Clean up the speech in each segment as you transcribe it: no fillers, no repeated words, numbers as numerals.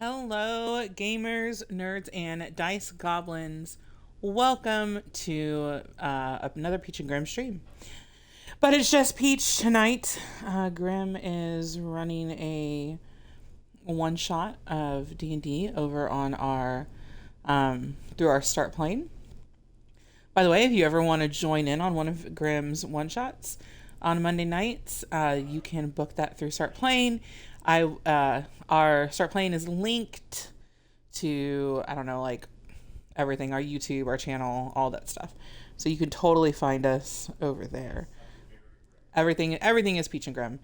Hello, gamers, nerds, and Dice Goblins. Welcome to another Peach and Grim stream. But it's just Peach tonight. Grim is running a one shot of D&D over on our through our start plane. By the way, if you ever want to join in on one of Grim's one shots on Monday nights, you can book that through Start Playing. Our Start Playing is linked to like everything, our YouTube, our channel, all that stuff. So you can totally find us over there. Everything is Peach and Grim.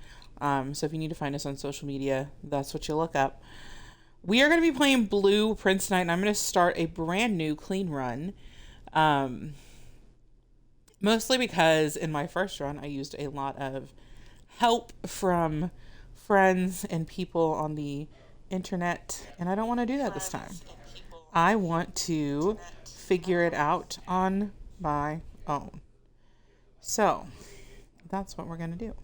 So if you need to find us on social media, that's what you look up. We are going to be playing Blue Prince tonight, and I'm going to start a brand new clean run. Mostly because in my first run, I used a lot of help from friends and people on the internet, and I don't want to do that this time. I want to figure it out on my own. So that's what we're going to do.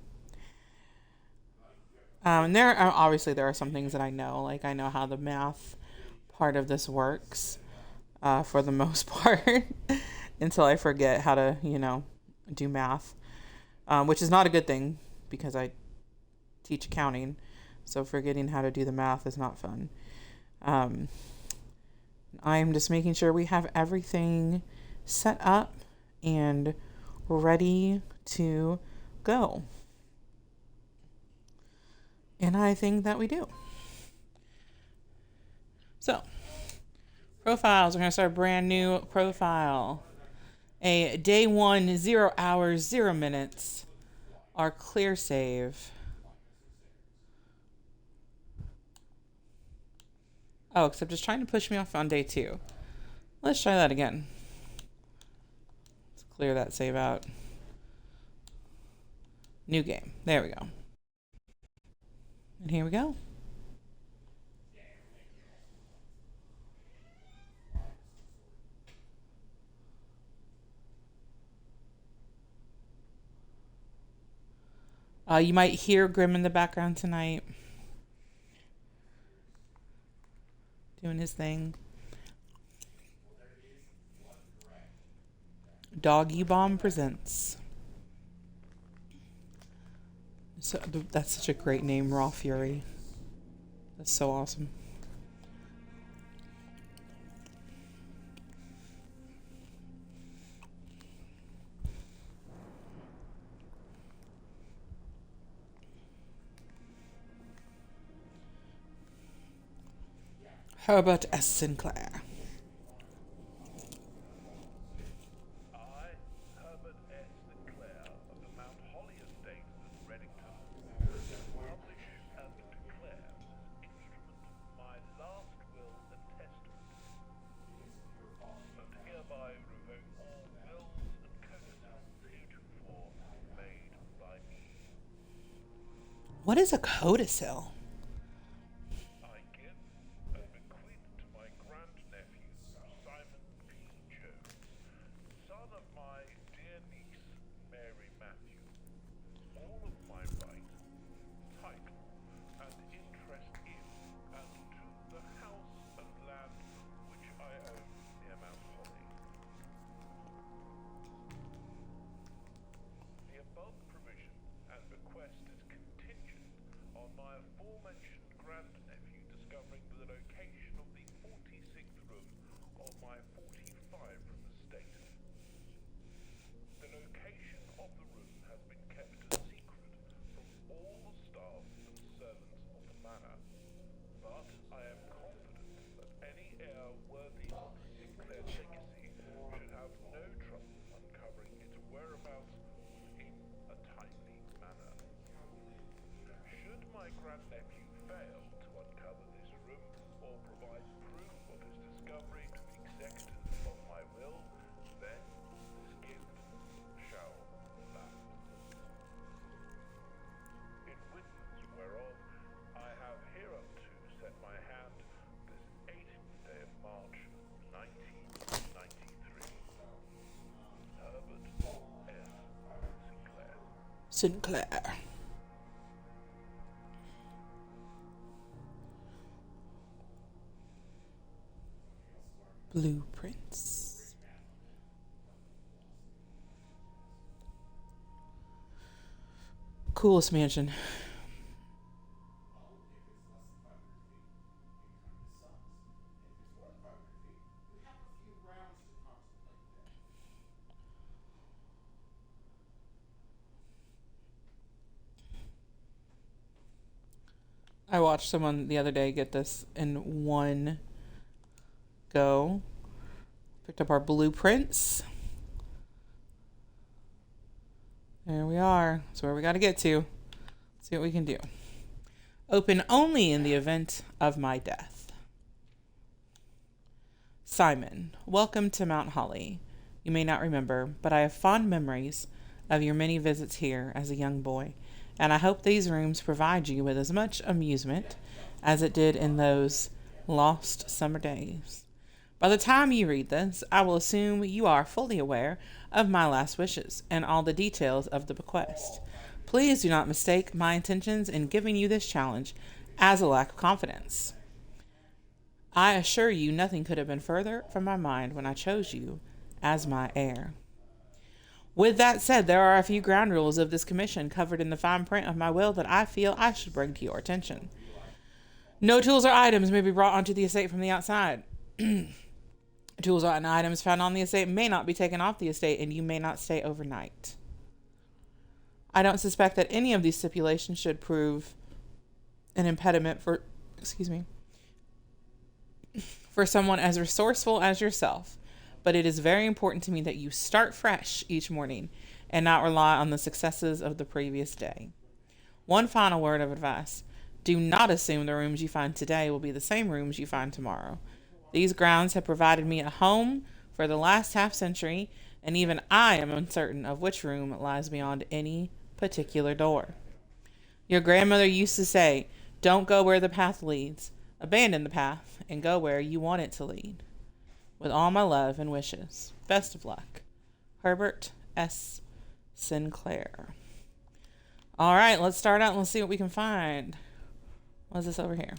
And there are some things that I know, like I know how the math part of this works for the most part until I forget how to, do math, which is not a good thing because I teach accounting. So forgetting how to do the math is not fun. I'm just making sure we have everything set up and ready to go. And I think that we do. So, profiles. We're going to start a brand new profile. A day 1, 0 hours, 0 minutes. Our clear save. Oh, except it's trying to push me off on day 2. Let's try that again. Let's clear that save out. New game. There we go. And here we go. You might hear Grim in the background tonight. Doing his thing. Doggy Bomb presents. So that's such a great name, Raw Fury. That's so awesome. Herbert S. Sinclair. What is a codicil? Sinclair. blueprints. Coolest mansion. I watched someone the other day get this in one go. Picked up our blueprints. There we are. That's where we got to get to. See what we can do. Open only in the event of my death. Simon, welcome to Mount Holly. You may not remember, but I have fond memories of your many visits here as a young boy, and I hope these rooms provide you with as much amusement as it did in those lost summer days. By the time you read this, I will assume you are fully aware of my last wishes and all the details of the bequest. Please do not mistake my intentions in giving you this challenge as a lack of confidence. I assure you nothing could have been further from my mind when I chose you as my heir. With that said, there are a few ground rules of this commission covered in the fine print of my will that I feel I should bring to your attention. No tools or items may be brought onto the estate from the outside. Tools and items found on the estate may not be taken off the estate, and you may not stay overnight. I don't suspect that any of these stipulations should prove an impediment for someone as resourceful as yourself, but it is very important to me that you start fresh each morning and not rely on the successes of the previous day. One final word of advice. Do not assume the rooms you find today will be the same rooms you find tomorrow. These grounds have provided me a home for the last half century, and even I am uncertain of which room lies beyond any particular door. Your grandmother used to say, don't go where the path leads. Abandon the path and go where you want it to lead. With all my love and wishes, best of luck. Herbert S. Sinclair. All right, let's start out and let's see what we can find. What's this over here?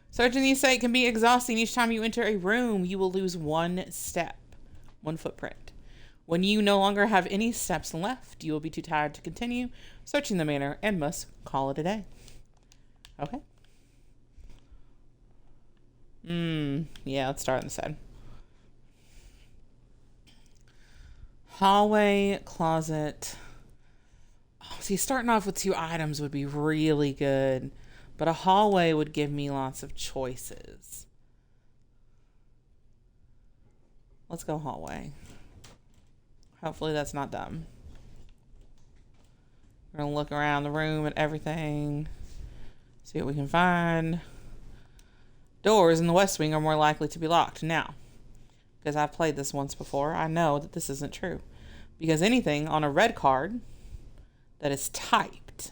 Searching the estate can be exhausting. Each time you enter a room, you will lose one step, one footprint. When you no longer have any steps left, you will be too tired to continue searching the manor and must call it a day. Okay. Yeah, let's start on the side. Hallway, closet. Oh, see, starting off with 2 items would be really good. But a hallway would give me lots of choices. Let's go hallway. Hopefully that's not dumb. We're going to look around the room at everything. See what we can find. Doors in the west wing are more likely to be locked. Now, because I've played this once before, I know that this isn't true. Because anything on a red card that is typed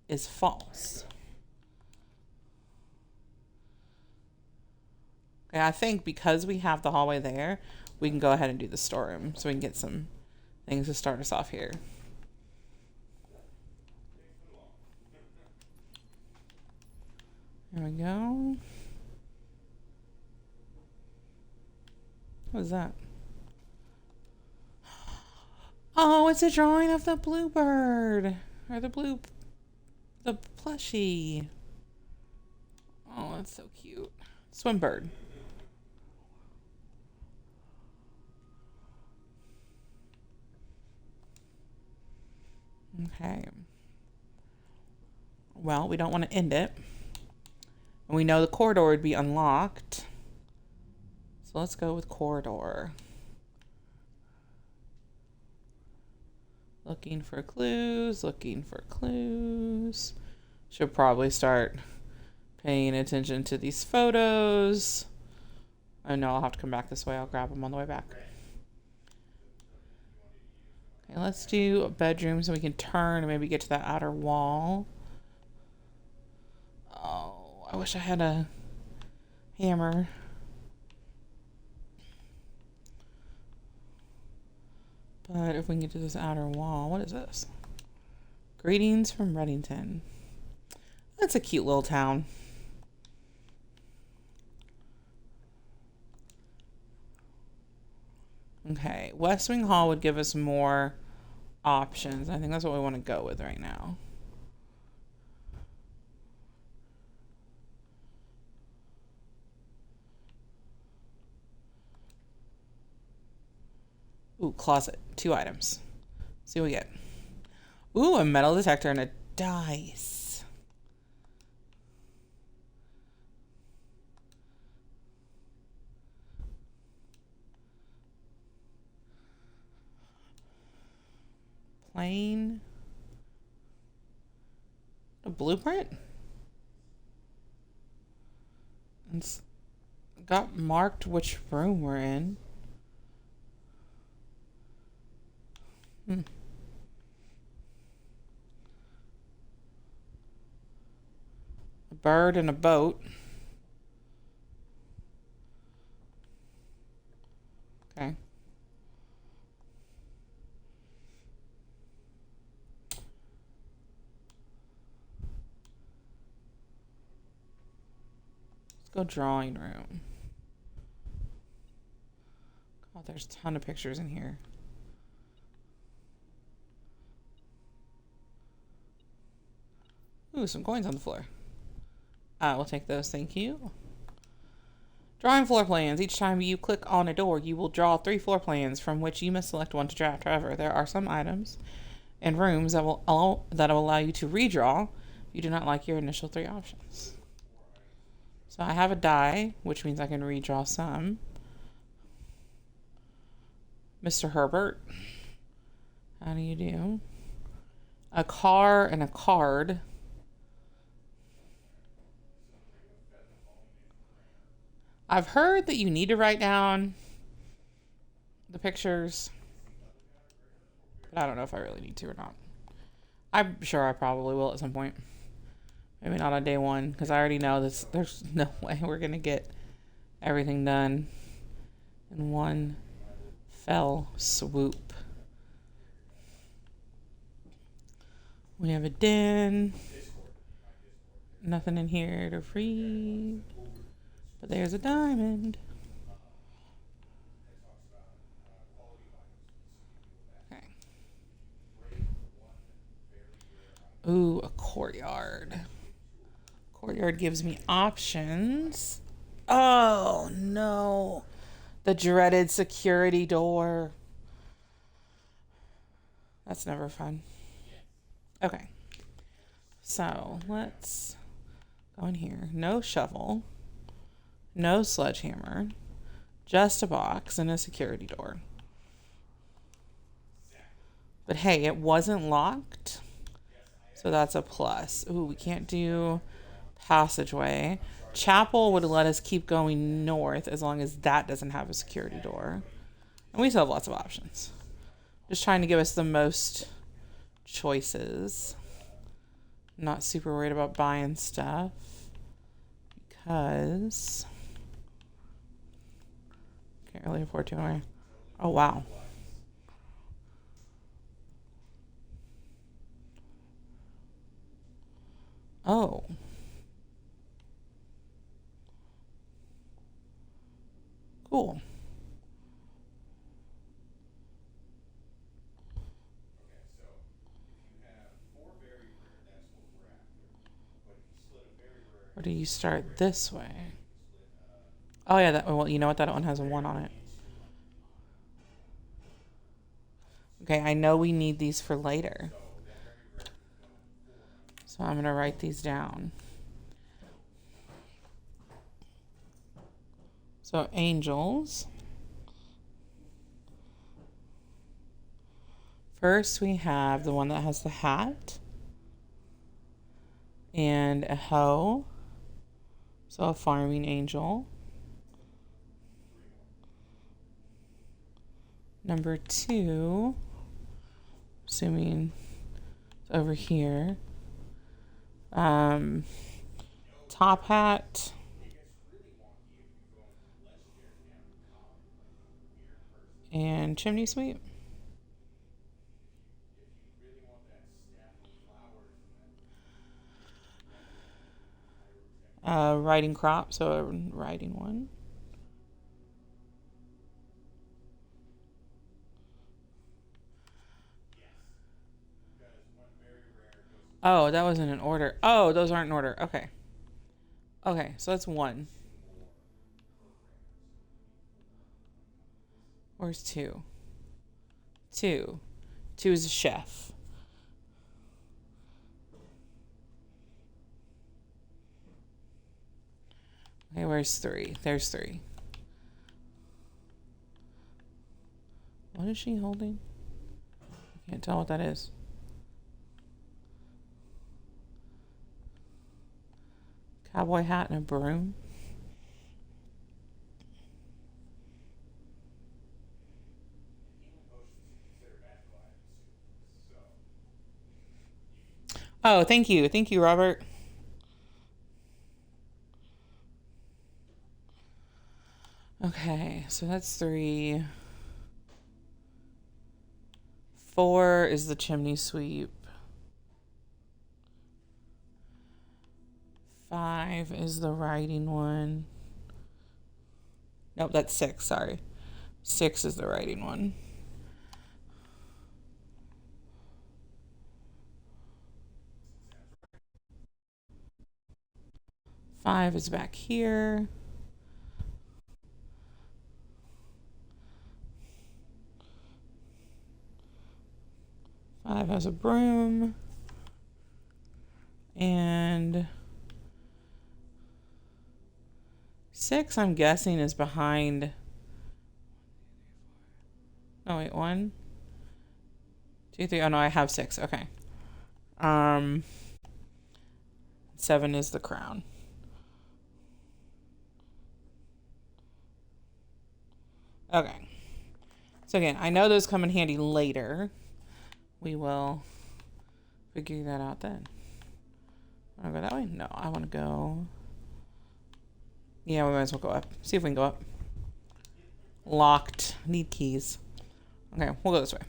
is false. Okay, I think because we have the hallway there, we can go ahead and do the storeroom so we can get some things to start us off here. There we go. What is that? Oh, it's a drawing of the bluebird. Or the plushie. Oh, that's so cute. Swimbird. Okay. Well, we don't want to end it. And we know the corridor would be unlocked. So let's go with corridor. Looking for clues, looking for clues. Should probably start paying attention to these photos. Oh no, I'll have to come back this way. I'll grab them on the way back. Okay, let's do a bedroom so we can turn and maybe get to that outer wall. Oh, I wish I had a hammer. But if we can get to this outer wall, what is this? Greetings from Reddington. That's a cute little town. Okay, West Wing Hall would give us more options. I think that's what we want to go with right now. Ooh, closet. 2 items. See what we get. Ooh, a metal detector and a dice. Plain. A blueprint? It's got marked which room we're in. A bird and a boat. Okay. Let's go drawing room. God, there's a ton of pictures in here. Ooh, some coins on the floor. We'll take those, thank you. Drawing floor plans. Each time you click on a door, you will draw 3 floor plans from which you must select one to draft. However, there are some items and rooms that will allow you to redraw if you do not like your initial 3 options. So I have a die, which means I can redraw some. Mr. Herbert, how do you do? A car and a card. I've heard that you need to write down the pictures, but I don't know if I really need to or not. I'm sure I probably will at some point. Maybe not on day 1, because I already know this. There's no way we're going to get everything done in one fell swoop. We have a den. Nothing in here to read. But there's a diamond. Okay. Ooh, a courtyard. Courtyard gives me options. Oh, no. The dreaded security door. That's never fun. Okay. So, let's go in here. No shovel. No sledgehammer. Just a box and a security door. But hey, it wasn't locked. So that's a plus. Ooh, we can't do passageway. Chapel would let us keep going north as long as that doesn't have a security door. And we still have lots of options. Just trying to give us the most choices. Not super worried about buying stuff. Because can't really afford to anyway. Oh, wow. Oh. Cool. Or do you start this way? Oh, yeah. That, well, you know what? That one has a 1 on it. Okay, I know we need these for later. So I'm going to write these down. So angels. First we have the one that has the hat. And a hoe. So a farming angel. Number 2. Assuming it's over here. Top hat. And chimney sweep. Riding crop, so a riding one. Oh, that wasn't in order. Oh, those aren't in order. Okay. Okay, so that's one. Where's two? Two. Two is a chef. Okay, where's three? There's three. What is she holding? I can't tell what that is. Cowboy hat and a broom. Oh, thank you. Thank you, Robert. Okay, so that's three. Four is the chimney sweep. Five is the writing one. Nope, that's six, sorry. Six is the writing one. Five is back here. Five has a broom. And six, I'm guessing, is behind. Oh, wait, one, two, three. Oh, no, I have six. Okay. Seven is the crown. Okay. So again, I know those come in handy later. We will figure that out then. Want to go that way? No, I want to go. Yeah, we might as well go up. See if we can go up. Locked. Need keys. Okay, we'll go this way.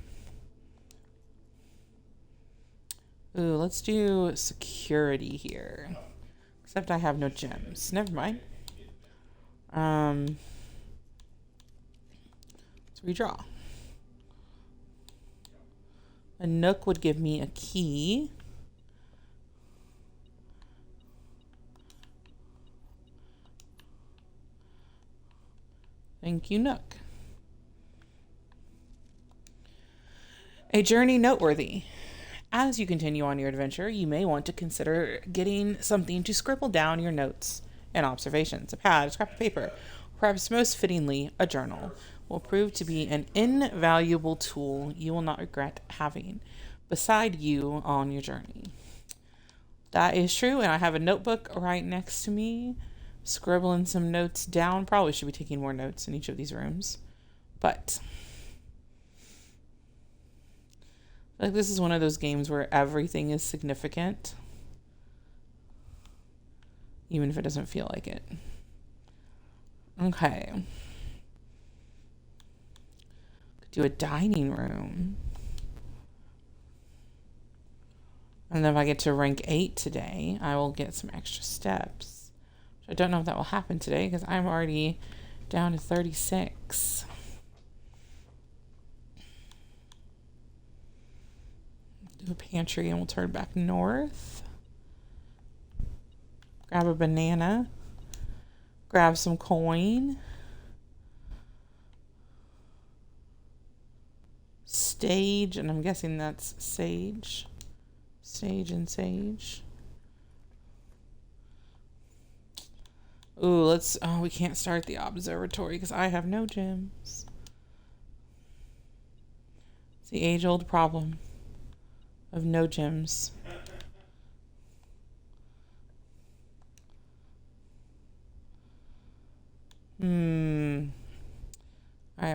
Ooh, let's do security here. Except I have no gems. Never mind. Let's redraw. A nook would give me a key. Thank you, nook. A journey noteworthy. As you continue on your adventure, you may want to consider getting something to scribble down your notes and observations. A pad, a scrap of paper, perhaps most fittingly, a journal, will prove to be an invaluable tool you will not regret having beside you on your journey. That is true, and I have a notebook right next to me, scribbling some notes down. Probably should be taking more notes in each of these rooms, but like this is one of those games where everything is significant, even if it doesn't feel like it. Okay. Could do a dining room. And then if I get to rank 8 today, I will get some extra steps. I don't know if that will happen today because I'm already down to 36. Do a pantry and we'll turn back north. Grab a banana. Grab some coin. Stage, and I'm guessing that's sage. Sage and sage. Ooh, let's, oh, we can't start the observatory because I have no gems. It's the age-old problem of no gems. Alright,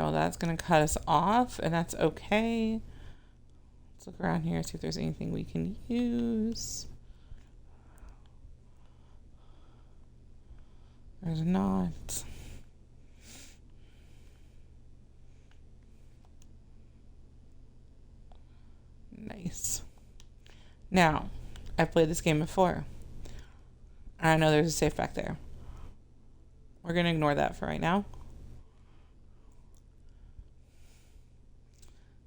well that's gonna cut us off, and that's okay. Let's look around here, see if there's anything we can use. There's not. Nice. Now, I've played this game before. I know there's a safe back there. We're gonna ignore that for right now.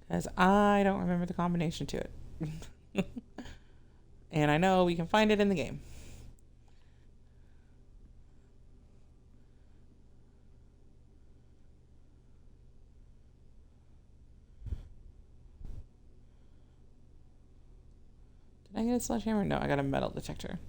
Because I don't remember the combination to it. And I know we can find it in the game. Did I get a sledgehammer? No, I got a metal detector.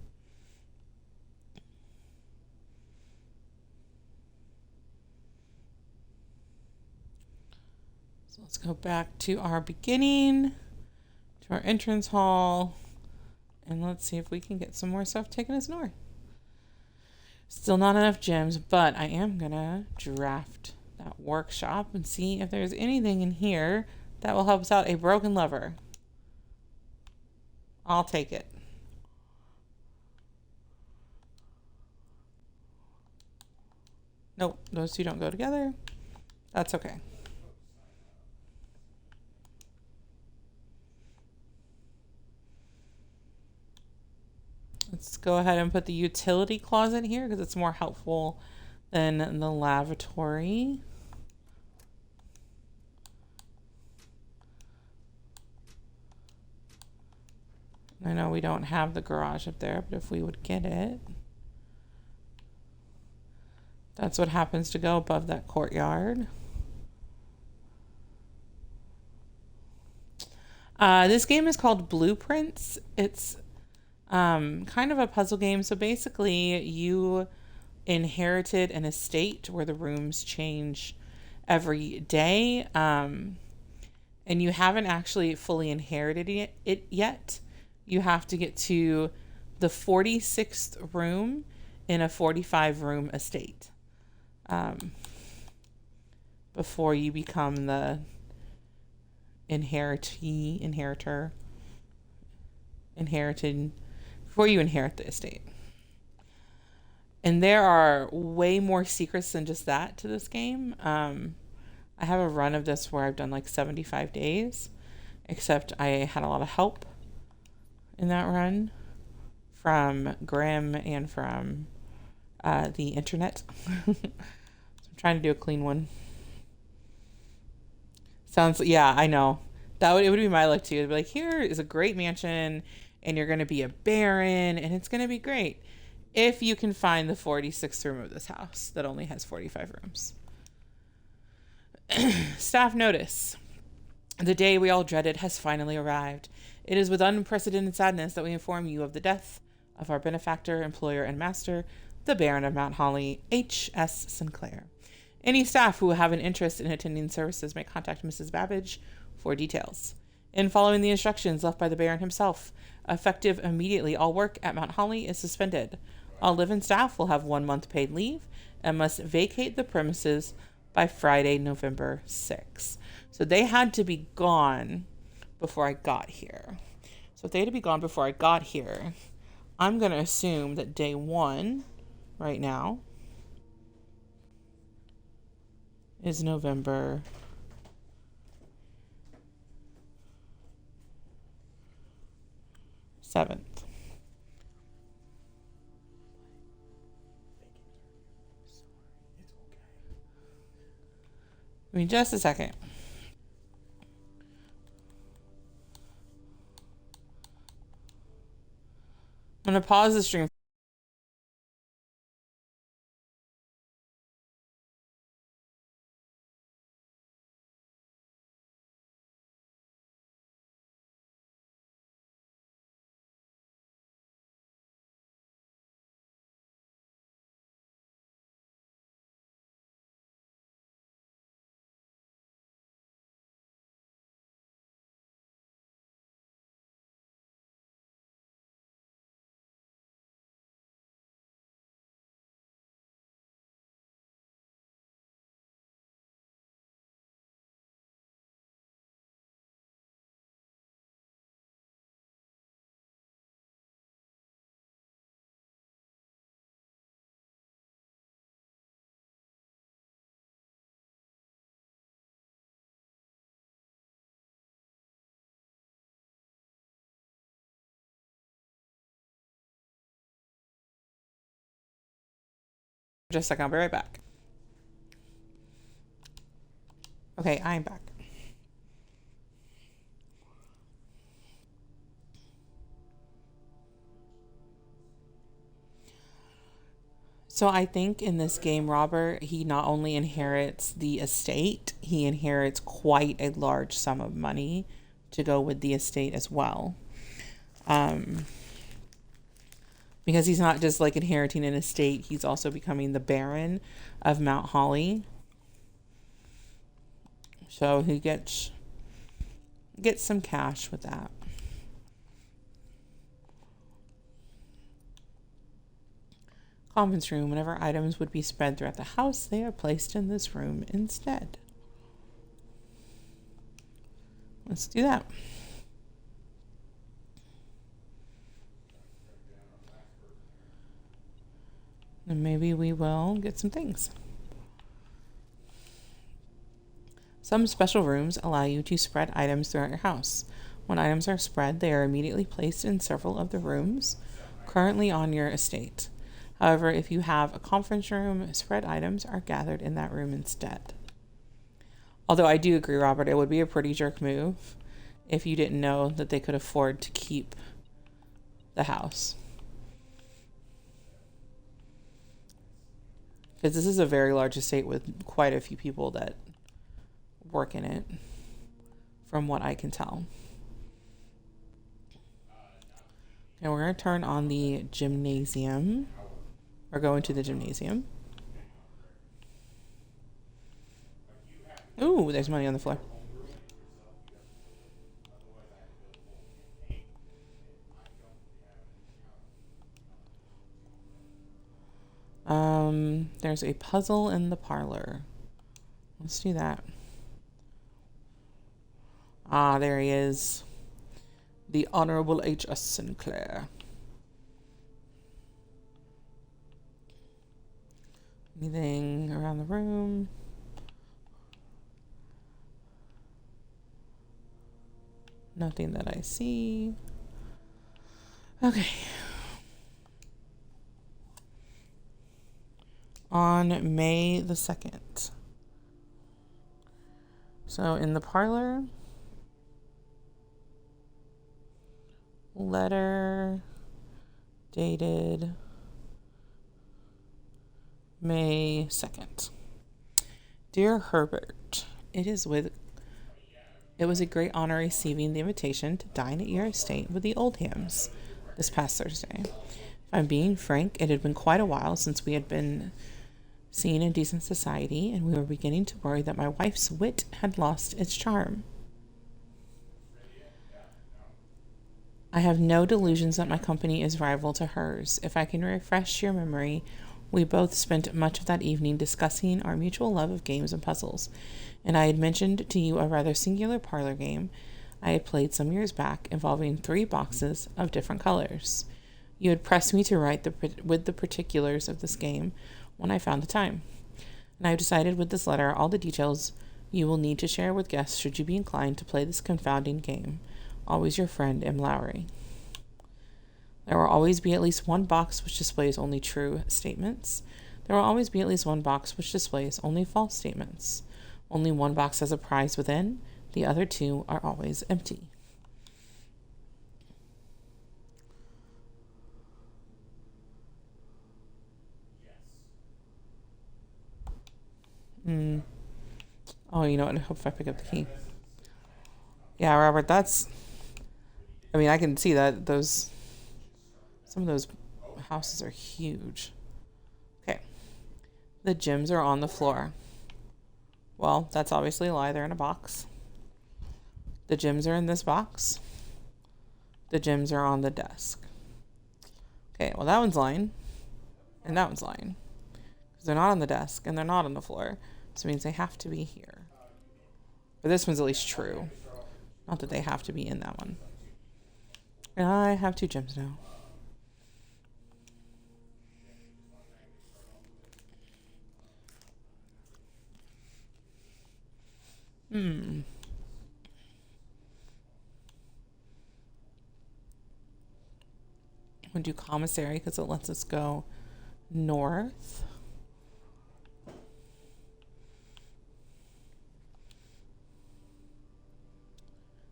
So let's go back to our beginning, to our entrance hall, and let's see if we can get some more stuff taking us north. Still not enough gems, but I am gonna draft that workshop and see if there's anything in here that will help us out. A broken lever. I'll take it. Nope, those two don't go together. That's okay. Let's go ahead and put the utility closet here because it's more helpful than the lavatory. I know we don't have the garage up there, but if we would get it. That's what happens to go above that courtyard. This game is called Blueprints. It's kind of a puzzle game. So basically, you inherited an estate where the rooms change every day. And you haven't actually fully inherited it yet. You have to get to the 46th room in a 45-room estate before you become the inherited, before you inherit the estate. And there are way more secrets than just that to this game. I have a run of this where I've done like 75 days, except I had a lot of help in that run from Grim and from the internet. So I'm trying to do a clean one. Yeah, I know. It would be my luck too. It'd be like, here is a great mansion and you're going to be a baron and it's going to be great if you can find the 46th room of this house that only has 45 rooms. Staff notice. The day we all dreaded has finally arrived. It is with unprecedented sadness that we inform you of the death of our benefactor, employer, and master, the Baron of Mount Holly, H.S. Sinclair. Any staff who have an interest in attending services may contact Mrs. Babbage for details. In following the instructions left by the Baron himself, effective immediately, all work at Mount Holly is suspended. All live-in staff will have 1 month paid leave and must vacate the premises by Friday, November 6th. So they had to be gone before I got here. So if they had to be gone before I got here, I'm going to assume that day 1 right now is November 7th. Give me just a second. I'm going to pause the stream. Just a second, I'll be right back. Okay, I'm back. So I think in this game, Robert, he not only inherits the estate, he inherits quite a large sum of money to go with the estate as well. Because he's not just like inheriting an estate, he's also becoming the Baron of Mount Holly. So he gets some cash with that. Conference room. Whenever items would be spread throughout the house, they are placed in this room instead. Let's do that. And maybe we will get some things. Some special rooms allow you to spread items throughout your house. When items are spread, they are immediately placed in several of the rooms currently on your estate. However, if you have a conference room, spread items are gathered in that room instead. Although I do agree, Robert, it would be a pretty jerk move if you didn't know that they could afford to keep the house. Because this is a very large estate with quite a few people that work in it, from what I can tell. And we're going to turn on the gymnasium. Or go into the gymnasium. Ooh, there's money on the floor. There's a puzzle in the parlor. Let's do that. Ah, there he is. The Honorable H.S. Sinclair. Anything around the room? Nothing that I see. Okay. On May the 2nd. So in the parlor, letter dated May 2nd. Dear Herbert, it was a great honor receiving the invitation to dine at your estate with the Oldhams this past Thursday. If I'm being frank, it had been quite a while since we had been seen in decent society, and we were beginning to worry that my wife's wit had lost its charm. I have no delusions that my company is rival to hers. If I can refresh your memory, we both spent much of that evening discussing our mutual love of games and puzzles, and I had mentioned to you a rather singular parlor game I had played some years back involving 3 boxes of different colors. You had pressed me to write with the particulars of this game when I found the time, and I have decided with this letter all the details you will need to share with guests should you be inclined to play this confounding game. Always your friend, M. Lowry. There will always be at least one box which displays only true statements. There will always be at least one box which displays only false statements. Only one box has a prize within. The other 2 are always empty. Oh, you know what? I hope if I pick up the key. Yeah, Robert, I can see that some of those houses are huge. Okay. The gems are on the floor. Well, that's obviously a lie. They're in a box. The gems are in this box. The gems are on the desk. Okay, well, that one's lying. And that one's lying. Because they're not on the desk and they're not on the floor. So it means they have to be here. But this one's at least true. Not that they have to be in that one. And I have 2 gems now. We'll do commissary because it lets us go north.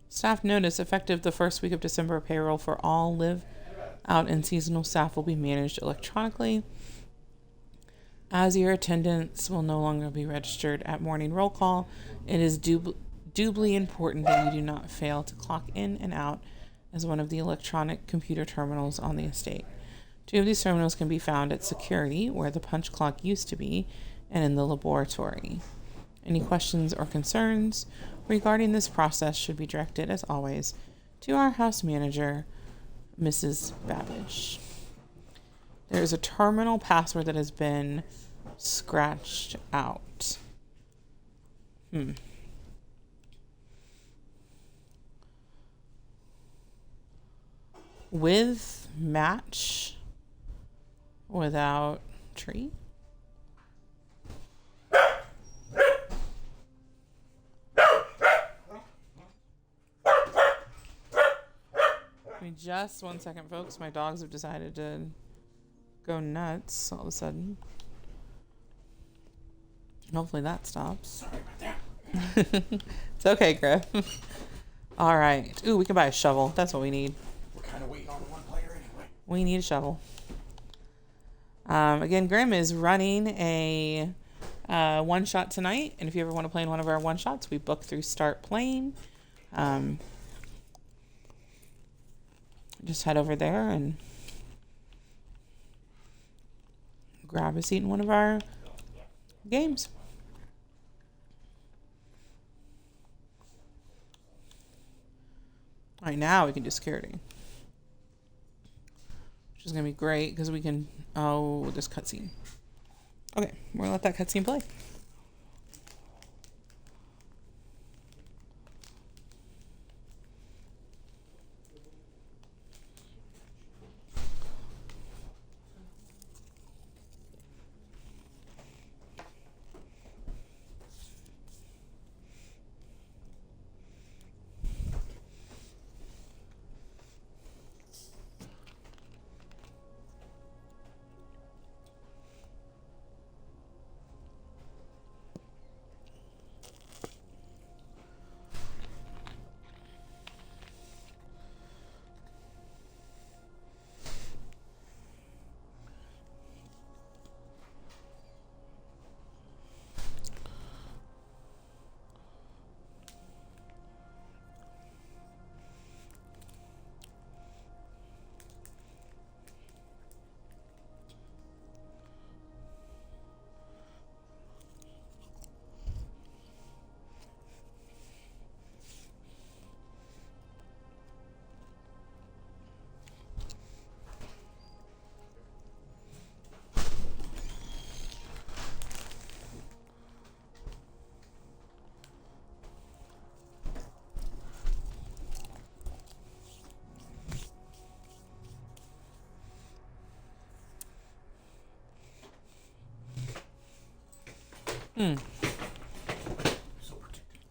Staff notice, effective the first week of December, payroll for all live out and seasonal staff will be managed electronically. As your attendance will no longer be registered at morning roll call, it is doubly important that you do not fail to clock in and out as one of the electronic computer terminals on the estate. 2 of these terminals can be found at security, where the punch clock used to be, and in the laboratory. Any questions or concerns regarding this process should be directed, as always, to our house manager, Mrs. Babbage. There is a terminal password that has been scratched out. With match, without tree. Give me just 1 second, folks. My dogs have decided to go nuts all of a sudden. Hopefully that stops. Sorry about that. It's okay, Griff. All right. Ooh, we can buy a shovel. That's what we need. We're kind of waiting on one player anyway. We need a shovel. Again, Grim is running a one-shot tonight. And if you ever want to play in one of our one-shots, we book through Start Playing. Just head over there and grab a seat in one of our games. All right, now we can do security, which is going to be great because we can... Oh, this cutscene. Okay, we're going to let that cutscene play.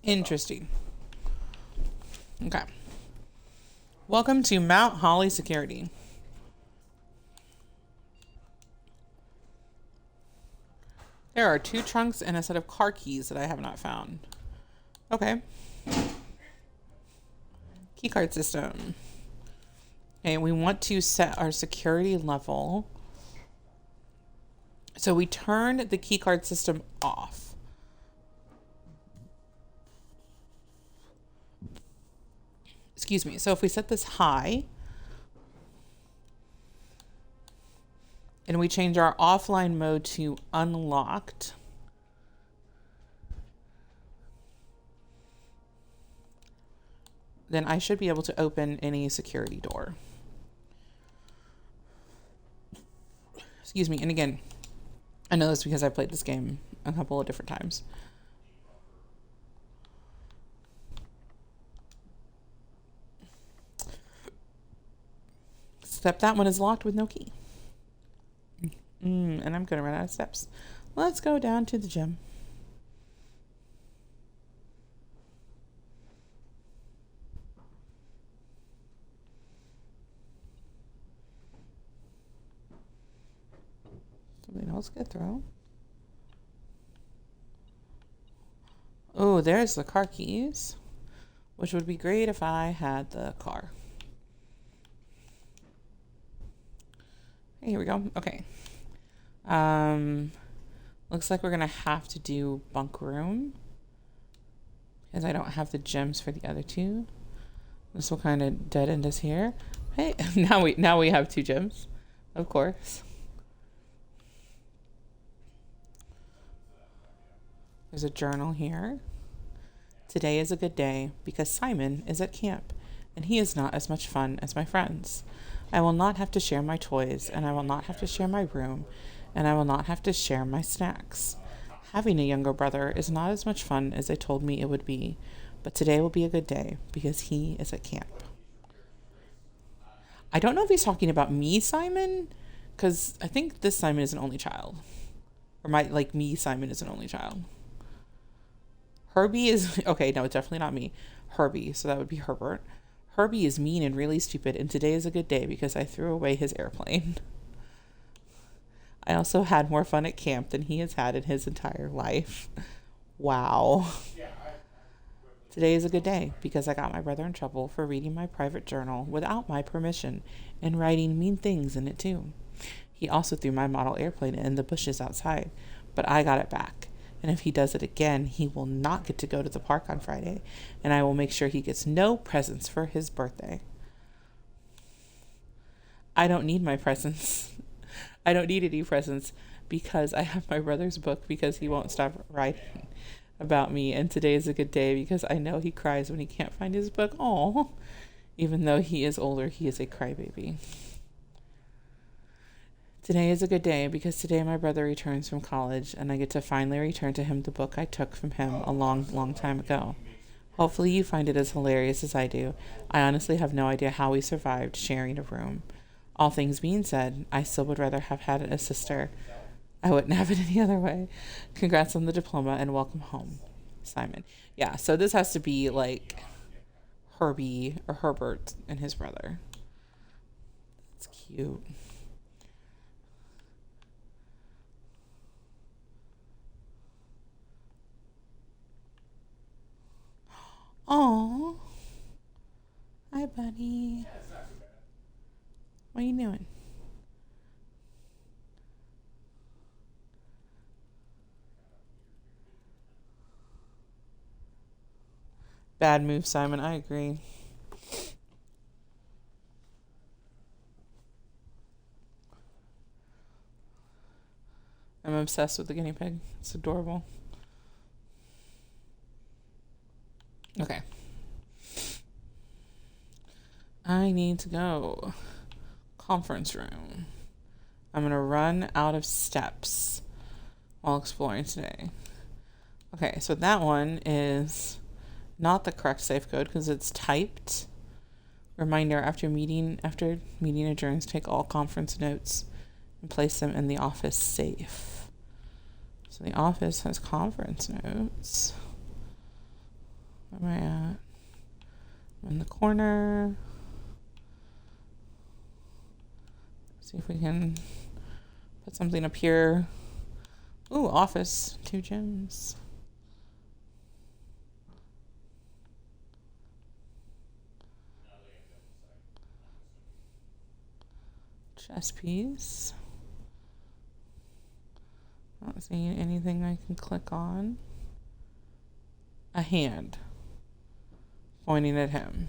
Interesting. Okay. Welcome to Mount Holly Security. There are 2 trunks and a set of car keys that I have not found. Okay. Keycard system. Okay, we want to set our security level. So we turned the keycard system off. Excuse me. So if we set this high and we change our offline mode to unlocked, then I should be able to open any security door. Excuse me. And again, I know this because I've played this game a couple of different times. Except that one is locked with no key. And I'm going to run out of steps. Let's go down to the gym. Something else get thrown. Oh, there's the car keys, which would be great if I had the car. Here we go. Okay. Looks like we're going to have to do bunk room, because I don't have the gems for the other two. This will kind of dead end us here. Hey, now we have 2 gems, of course. There's a journal here. Today is a good day because Simon is at camp, and he is not as much fun as my friends. I will not have to share my toys, and I will not have to share my room, and I will not have to share my snacks. Having a younger brother is not as much fun as they told me it would be, but today will be a good day because he is at camp. I don't know if he's talking about me, Simon, because I think this Simon is an only child. Or me, Simon, is an only child. Herbie is, okay, no, it's definitely not me. Herbie, so that would be Herbert. Herbie is mean and really stupid, and today is a good day because I threw away his airplane. I also had more fun at camp than he has had in his entire life. Wow. Today is a good day because I got my brother in trouble for reading my private journal without my permission and writing mean things in it too. He also threw my model airplane in the bushes outside, but I got it back. And if he does it again, he will not get to go to the park on Friday, and I will make sure he gets no presents for his birthday. I don't need my presents. I don't need any presents because I have my brother's book because he won't stop writing about me, and today is a good day because I know he cries when he can't find his book. Oh, even though he is older, he is a crybaby. Today is a good day because today my brother returns from college and I get to finally return to him the book I took from him a long, long time ago. Hopefully you find it as hilarious as I do. I honestly have no idea how we survived sharing a room. All things being said, I still would rather have had a sister. I wouldn't have it any other way. Congrats on the diploma and welcome home, Simon. Yeah, so this has to be like Herbie or Herbert and his brother. It's cute. Aw. Hi, buddy. What are you doing? Bad move, Simon. I agree. I'm obsessed with the guinea pig. It's adorable. Okay. I need to go. Conference room. I'm going to run out of steps while exploring today. Okay, so that one is not the correct safe code because it's typed. Reminder, after meeting adjourns, take all conference notes and place them in the office safe. So the office has conference notes. Where am I at? I'm in the corner. See if we can put something up here. Ooh, office. 2 gems. Chess piece. Not seeing anything I can click on. A hand. Pointing at him.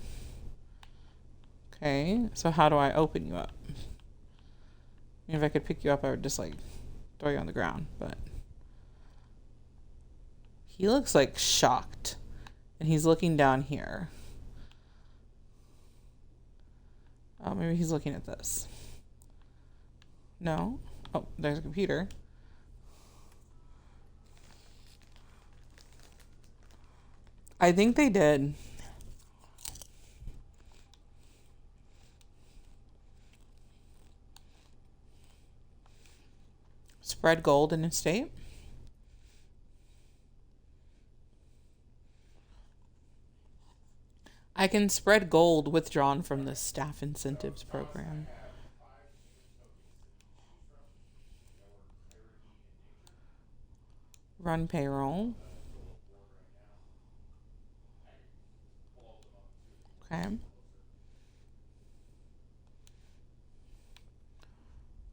Okay, so how do I open you up? I mean, if I could pick you up, I would just throw you on the ground, but he looks shocked, and he's looking down here. Oh, maybe he's looking at this. No. Oh, there's a computer. I think they did. Spread gold in estate. I can spread gold withdrawn from the staff incentives program. Run payroll. Okay.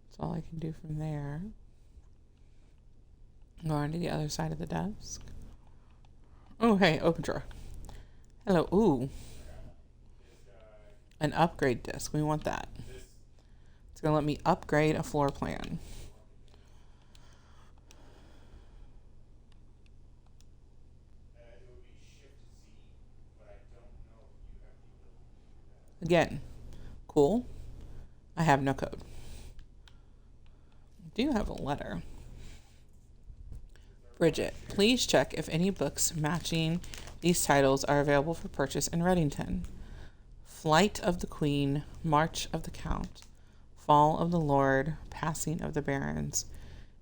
That's all I can do from there. Go on to the other side of the desk. Oh, hey, open drawer. Hello. Ooh. An upgrade disc. We want that. It's going to let me upgrade a floor plan. Again, cool. I have no code. I do have a letter. Bridget, please check if any books matching these titles are available for purchase in Reddington. Flight of the Queen, March of the Count, Fall of the Lord, Passing of the Barons,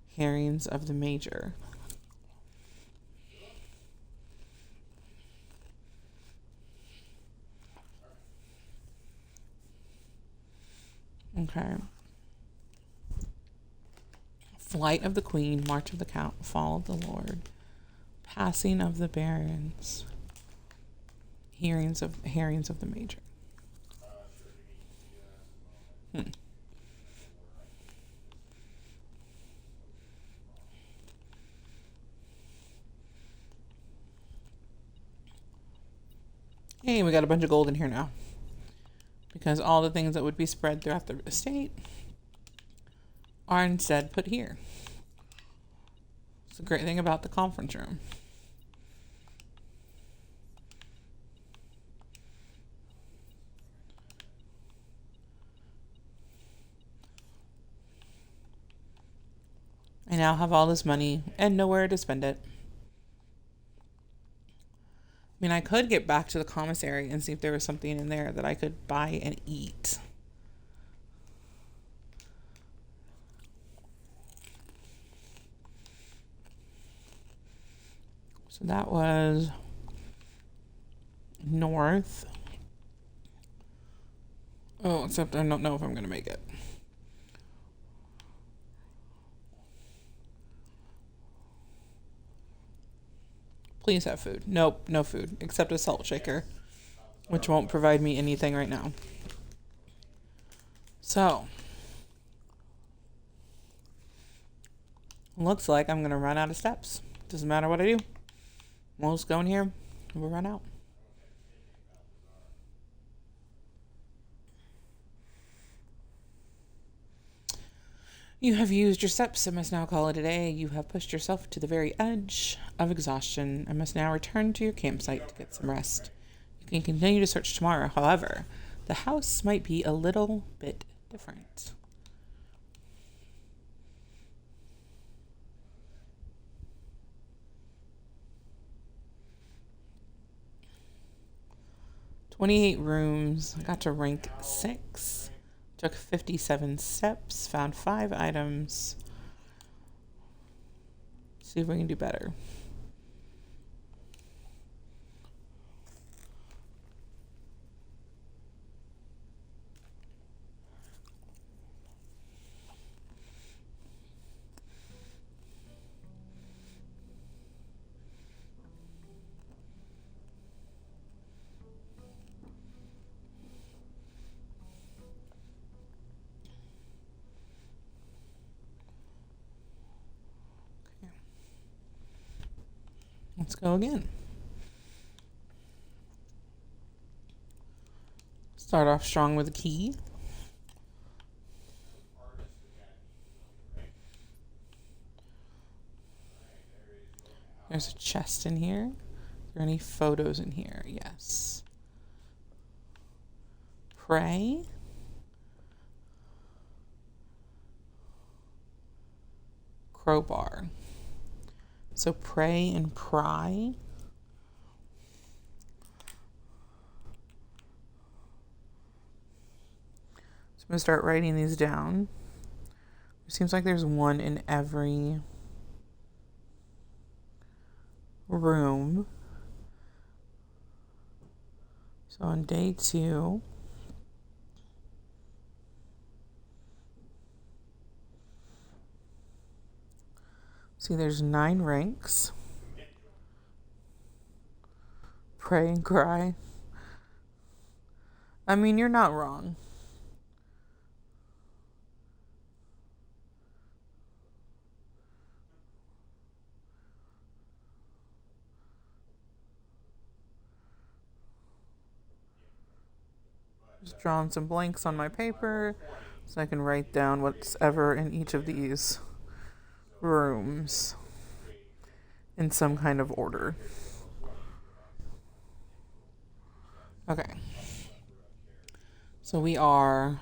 Hearings of the Major. Okay. Flight of the Queen, March of the Count, Fall of the Lord, Passing of the Barons, Hearings of the Major. Hey, we got a bunch of gold in here now. Because all the things that would be spread throughout the estate are instead put here. It's a great thing about the conference room. I now have all this money and nowhere to spend it. I mean, I could get back to the commissary and see if there was something in there that I could buy and eat. So that was north. Oh, except I don't know if I'm going to make it. Please have food. Nope, no food, except a salt shaker, which won't provide me anything right now. So, looks like I'm going to run out of steps. Doesn't matter what I do. We'll just go in here and we'll run out. You have used your steps and must now call it a day. You have pushed yourself to the very edge of exhaustion and must now return to your campsite to get some rest. You can continue to search tomorrow. However, the house might be a little bit different. "28 rooms. I got to rank 6. Took 57 steps. Found 5 items. See if we can do better." Let's go again. Start off strong with a key. There's a chest in here. Are there any photos in here? Yes. Pray. Crowbar. So pray and pry. So I'm going to start writing these down. It seems like there's one in every room. So on day 2, see, there's 9 ranks. Pray and cry. I mean, you're not wrong. Just drawing some blanks on my paper so I can write down what's ever in each of these rooms in some kind of order. Okay. So we are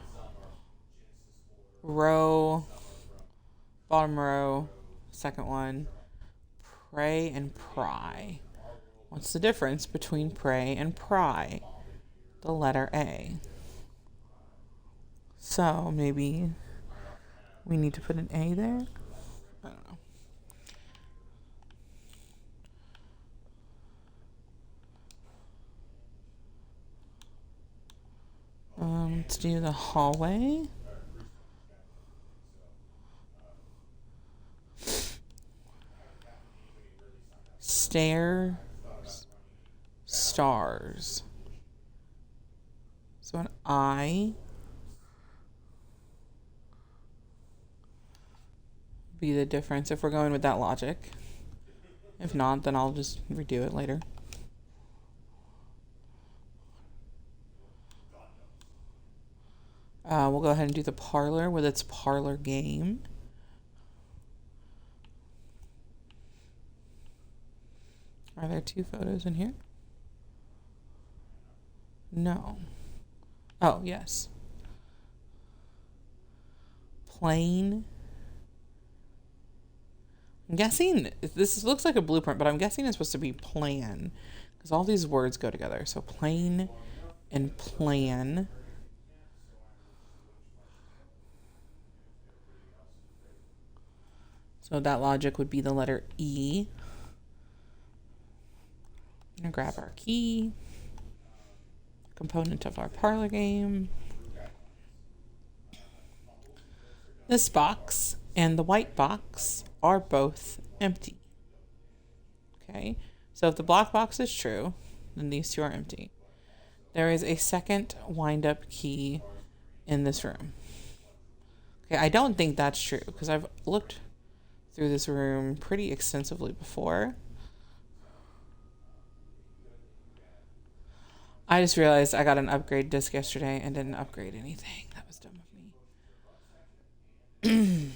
bottom row, second one, pray and pry. What's the difference between pray and pry? The letter A. So maybe we need to put an A there? I don't know. Let's do the hallway. Stairs. Stars. So an I be the difference if we're going with that logic. If not, then I'll just redo it later. We'll go ahead and do the parlor with its parlor game. Are there 2 photos in here? No. Oh, yes. Plain. I'm guessing this looks like a blueprint, but I'm guessing it's supposed to be plan because all these words go together. So plain and plan. So that logic would be the letter E. I'm gonna grab our key, component of our parlor game. This box and the white box are both empty. Okay, so if the black box is true, then these 2 are empty. There is a second wind-up key in this room. Okay, I don't think that's true because I've looked through this room pretty extensively before. I just realized I got an upgrade disc yesterday and didn't upgrade anything. That was dumb of me.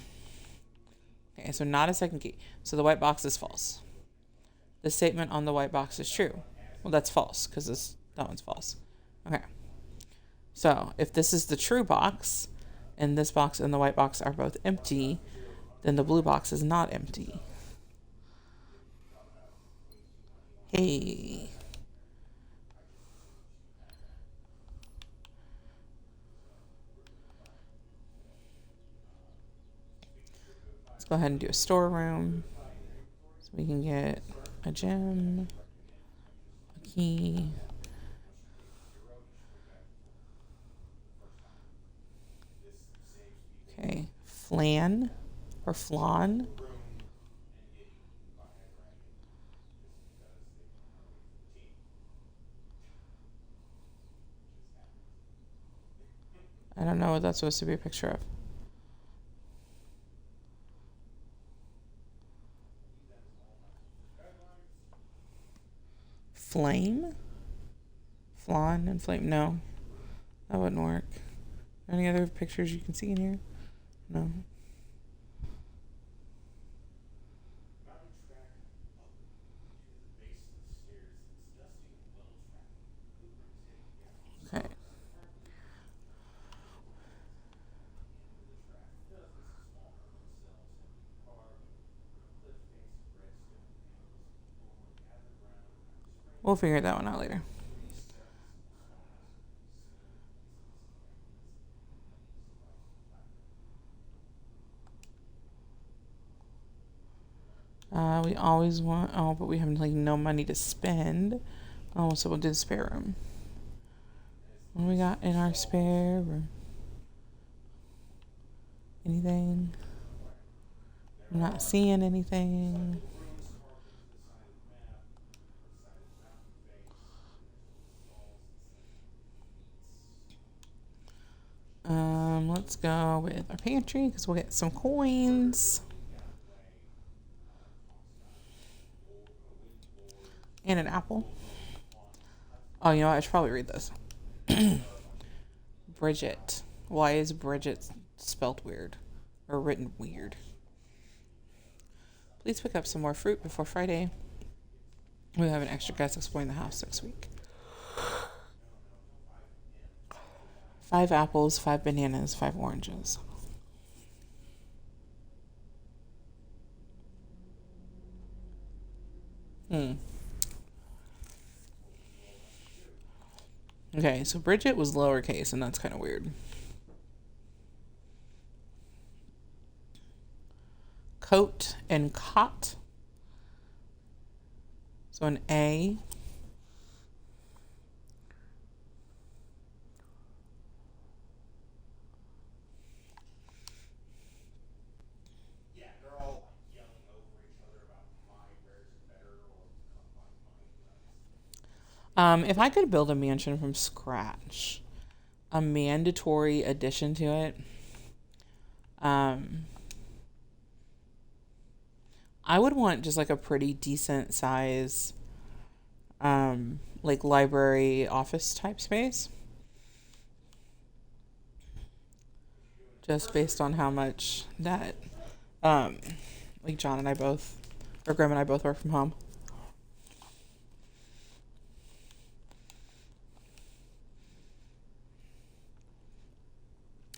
Okay, so not a second key. So the white box is false. The statement on the white box is true. Well, that's false because that one's false. Okay. So if this is the true box and this box and the white box are both empty, then the blue box is not empty. Hey. Let's go ahead and do a storeroom so we can get a gem, a key. Okay, flan or flan. I don't know what that's supposed to be a picture of. Flame? Flan and flame? No, that wouldn't work. Any other pictures you can see in here? No. Okay. We'll figure that one out later. We always want, but we have like no money to spend. Oh, so we'll do the spare room. What do we got in our spare room? Anything? I'm not seeing anything. Let's go with our pantry because we'll get some coins. And an apple. Oh, you know what? I should probably read this. Bridget. Why is Bridget spelt weird? Or written weird? Please pick up some more fruit before Friday. We have an extra guest exploring the house next week. 5 apples, 5 bananas, 5 oranges. Okay, so Bridget was lowercase, and that's kind of weird. Coat and cot. So an A. Yeah, they're all like yelling over each other about my where's better or mine. If I could build a mansion from scratch, a mandatory addition to it, I would want just like a pretty decent size, like library office type space. Just based on how much that, like John and I both, or Grim and I both work from home.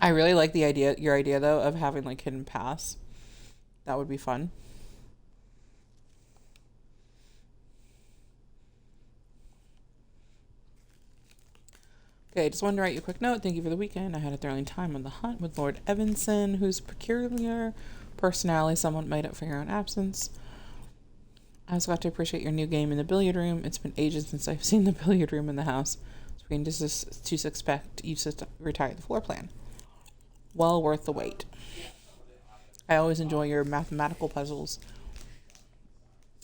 I really like your idea though, of having like hidden paths. That would be fun. Okay, just wanted to write you a quick note. Thank you for the weekend. I had a thrilling time on the hunt with Lord Evanson, whose peculiar personality somewhat made up for your own absence. I also got to appreciate your new game in the billiard room. It's been ages since I've seen the billiard room in the house. It's beginning to suspect you've retired the floor plan. Well worth the wait. I always enjoy your mathematical puzzles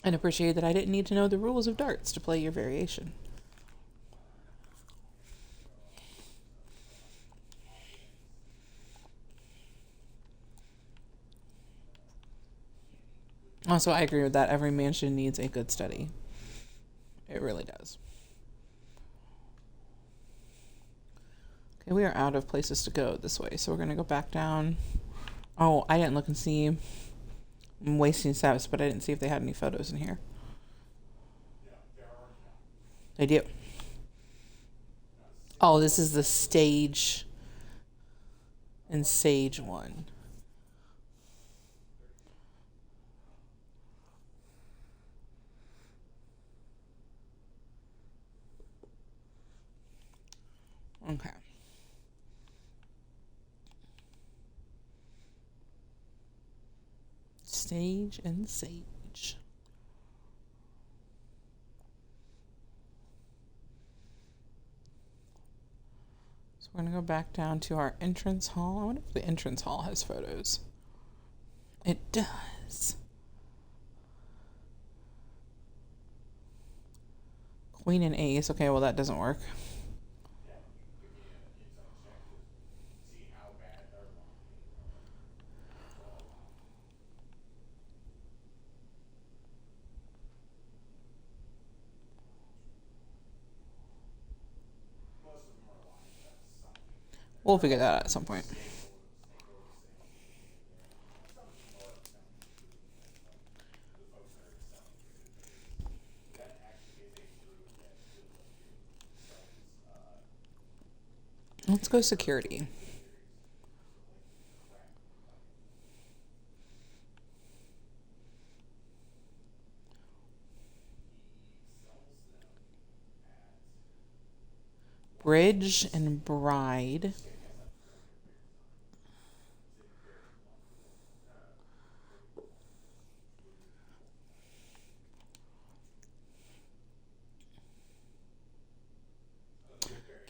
and appreciate that I didn't need to know the rules of darts to play your variation. Also, I agree with that. Every mansion needs a good study. It really does. Okay, we are out of places to go this way, so we're going to go back down. Oh, I didn't look and see. I'm wasting steps, but I didn't see if they had any photos in here. They do. Oh, this is the stage and sage one. Okay. Sage and sage. So we're going to go back down to our entrance hall. I wonder if the entrance hall has photos. It does. Queen and ace. Okay, well, that doesn't work. We'll figure that out at some point. Let's go security. Bridge and bride.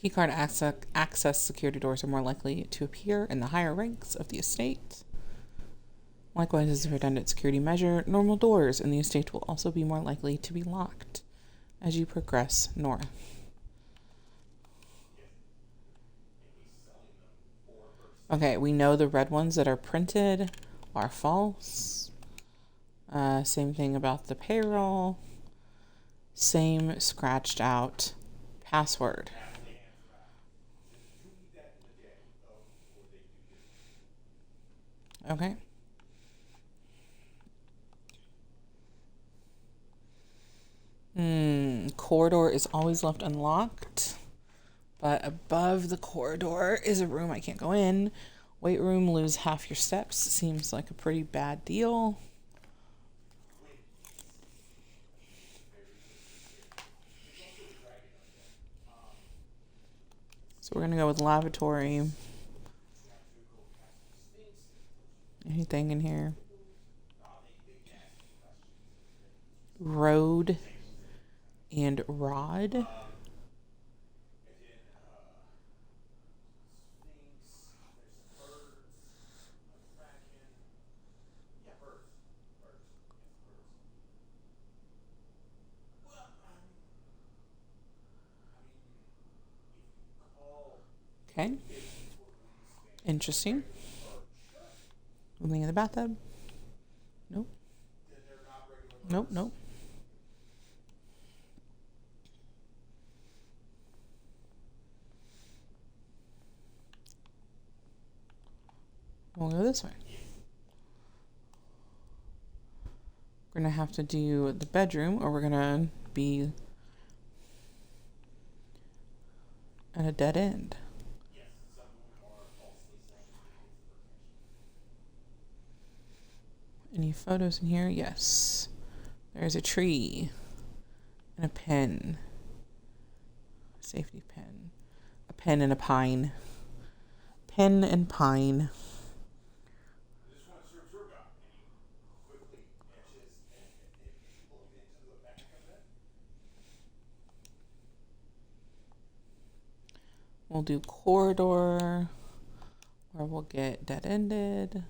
Keycard access security doors are more likely to appear in the higher ranks of the estate. Likewise, as a redundant security measure, normal doors in the estate will also be more likely to be locked as you progress north. Okay, we know the red ones that are printed are false. Same thing about the payroll. Same scratched out password. Okay. Corridor is always left unlocked. But above the corridor is a room I can't go in. Weight room, lose half your steps. Seems like a pretty bad deal. So we're gonna go with lavatory. Anything in here? Road and rod. Okay. Interesting. Something in the bathtub? Nope. Nope, nope. We'll go this way. We're gonna have to do the bedroom, or we're gonna be at a dead end. Any photos in here? Yes. There's a tree and a pen. Safety pen. A pen and a pine. Pen and pine. We'll do corridor, or we'll get dead-ended.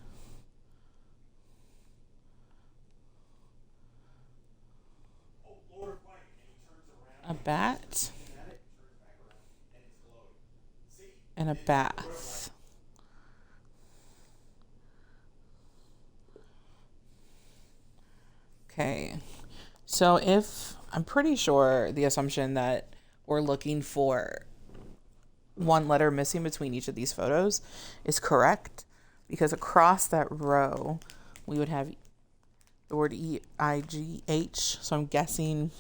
A bat. And a bath. Okay. So I'm pretty sure the assumption that we're looking for one letter missing between each of these photos is correct, because across that row we would have the word EIGH. So I'm guessing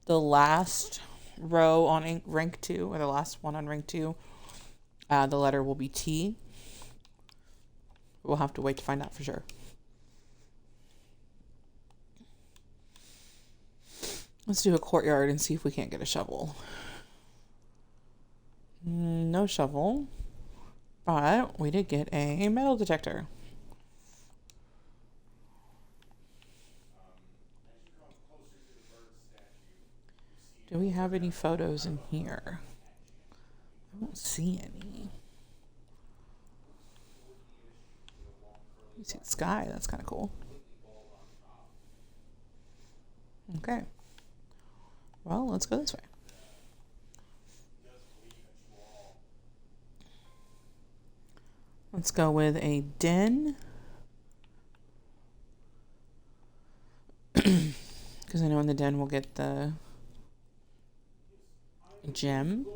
the last row on rank 2, or the last one on rank 2, the letter will be T. We'll have to wait to find out for sure. Let's do a courtyard and see if we can't get a shovel. No shovel, but we did get a metal detector. Do we have any photos in here? I don't see any. You see the sky, that's kind of cool. Okay. Well, let's go this way. Let's go with a den. Because I know in the den we'll get the gem.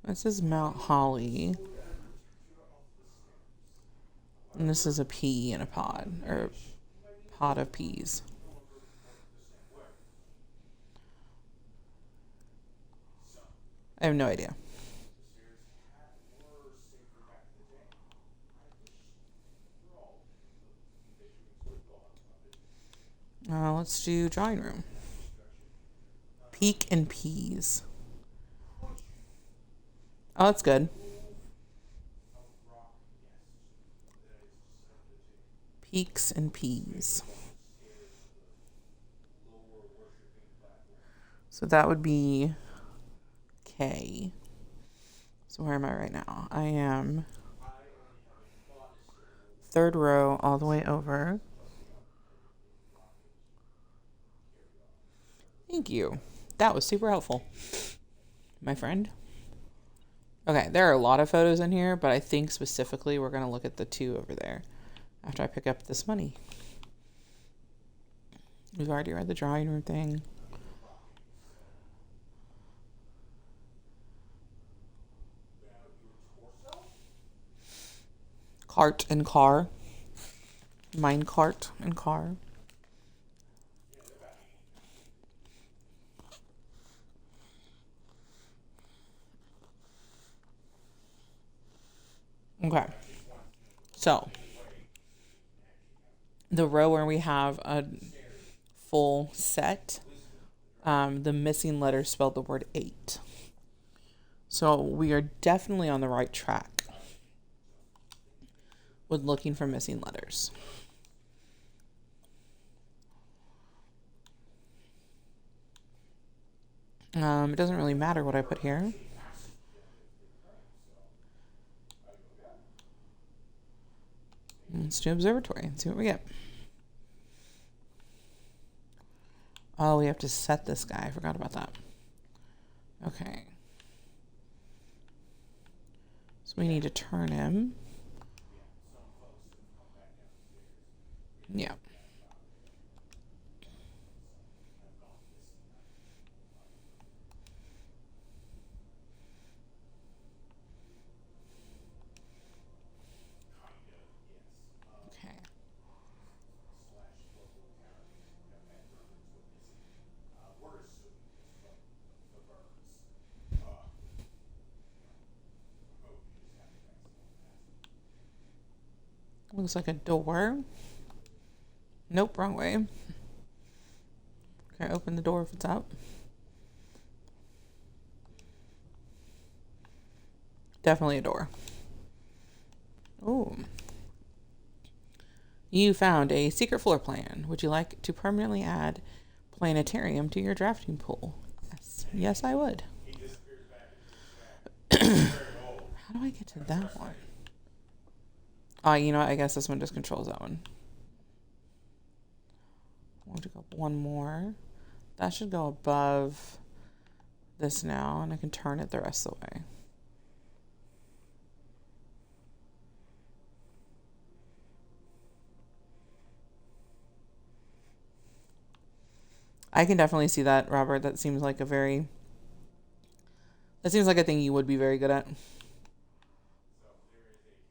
This is Mount Holly. And this is a pea in a pod, or a pot of peas. I have no idea. Let's do drawing room. Peak and peas. Oh, that's good. Peaks and peas. So that would be K. So where am I right now? I am third row all the way over. Thank you. That was super helpful, my friend. Okay, there are a lot of photos in here, but I think specifically we're going to look at the two over there after I pick up this money. We've already read the drawing room thing. cart and car. Mine cart and car. Okay. So, the row where we have a full set, the missing letter spelled the word 8. So we are definitely on the right track with looking for missing letters. It doesn't really matter what I put here. Let's do observatory and see what we get. Oh, we have to set this guy. I forgot about that. Okay. So we need to turn him. Yeah. Okay. Looks like a door. Nope, wrong way. Okay, open the door if it's up. Definitely a door. Ooh. You found a secret floor plan. Would you like to permanently add planetarium to your drafting pool? Yes. Yes, I would. How do I get to that one? Oh, you know what? I guess this one just controls that one. I want to go one more. That should go above this now, and I can turn it the rest of the way. I can definitely see that, Robert. That seems like a thing you would be very good at.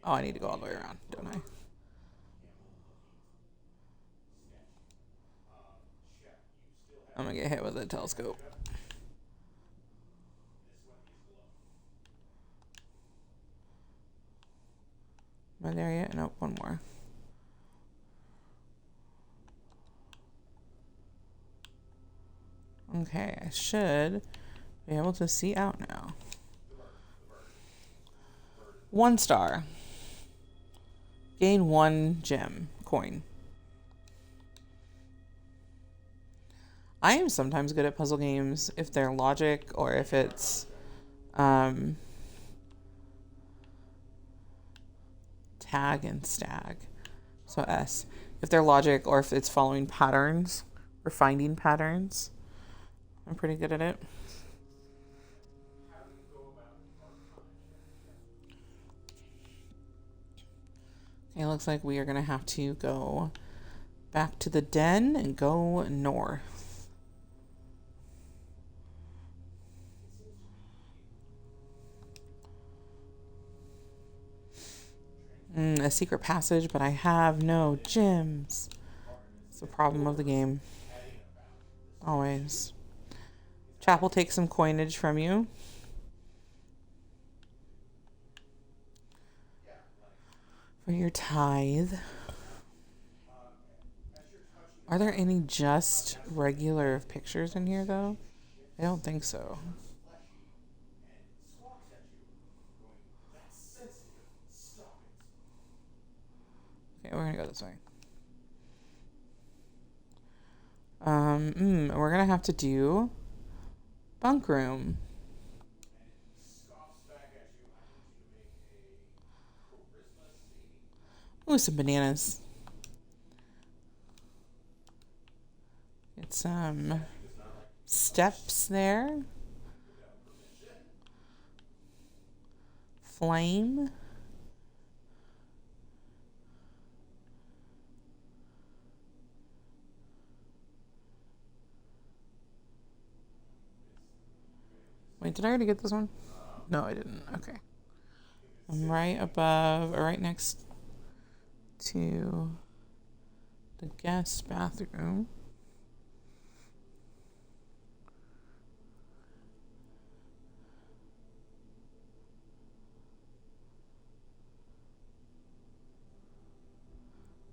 Oh, I need to go all the way around, don't I? I'm gonna get hit with a telescope. Am I there yet? Nope, one more. Okay, I should be able to see out now. 1 star. Gain 1 gem coin. I am sometimes good at puzzle games if they're logic or if it's tag and stag. So S. If they're logic or if it's following patterns or finding patterns. I'm pretty good at it. Okay, it looks like we are going to have to go back to the den and go north. A secret passage, but I have no gems. It's the problem of the game. Always. Chapel takes some coinage from you. For your tithe. Are there any just regular pictures in here, though? I don't think so. Okay, we're gonna go this way. We're gonna have to do bunk room. Ooh, some bananas. Get some steps there. Flame. Wait, did I already get this one? No, I didn't. Okay. I'm right above, or right next. to the guest bathroom.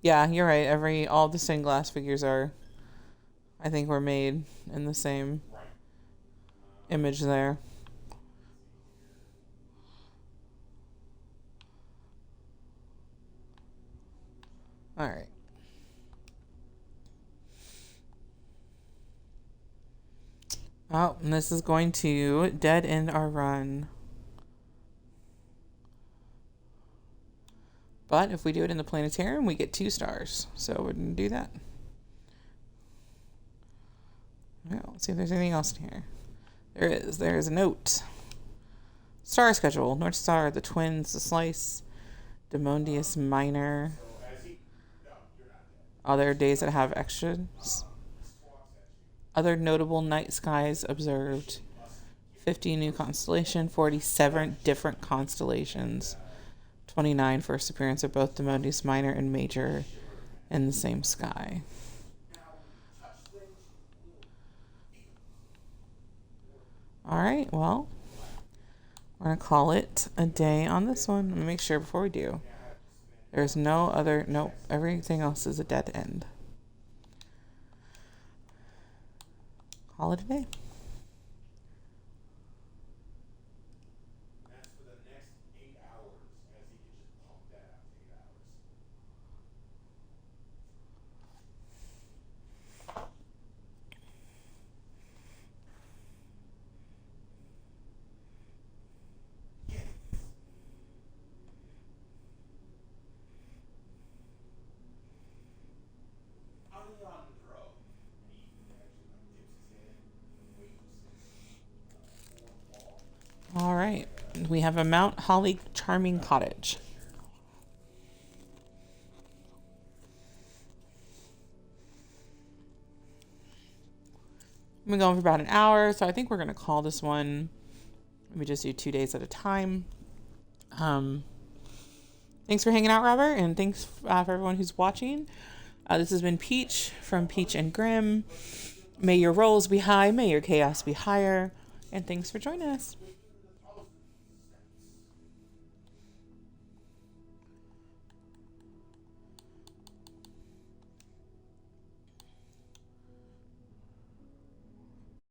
Yeah, you're right. All the stained glass figures are, I think, were made in the same image there. All right. Oh, and this is going to dead end our run. But if we do it in the planetarium, we get 2 stars. So we're going to do that. Yeah, let's see if there's anything else in here. There is. There is a note. Star schedule. North Star, the Twins, the Slice, Demondius Minor. Other days that have extras. Other notable night skies observed. 50 new constellation, 47 different constellations. 29 first appearance of both Demondius Minor and Major in the same sky. All right, well, we're going to call it a day on this one. Let me make sure before we do. There's no other, nope, everything else is a dead end. Call it a day. That's for the next 8 hours, as he can just pump that out to 8 hours. On the Pro, and he actually dips his head, waves his fourth ball. All right, we have a Mount Holly Charming Cottage. We've been going for about an hour, so I think we're going to call this one. Let me just do 2 days at a time. Thanks for hanging out, Robert, and thanks for everyone who's watching. This has been Peach from PeachandGrim. May your rolls be high, may your chaos be higher, and thanks for joining us.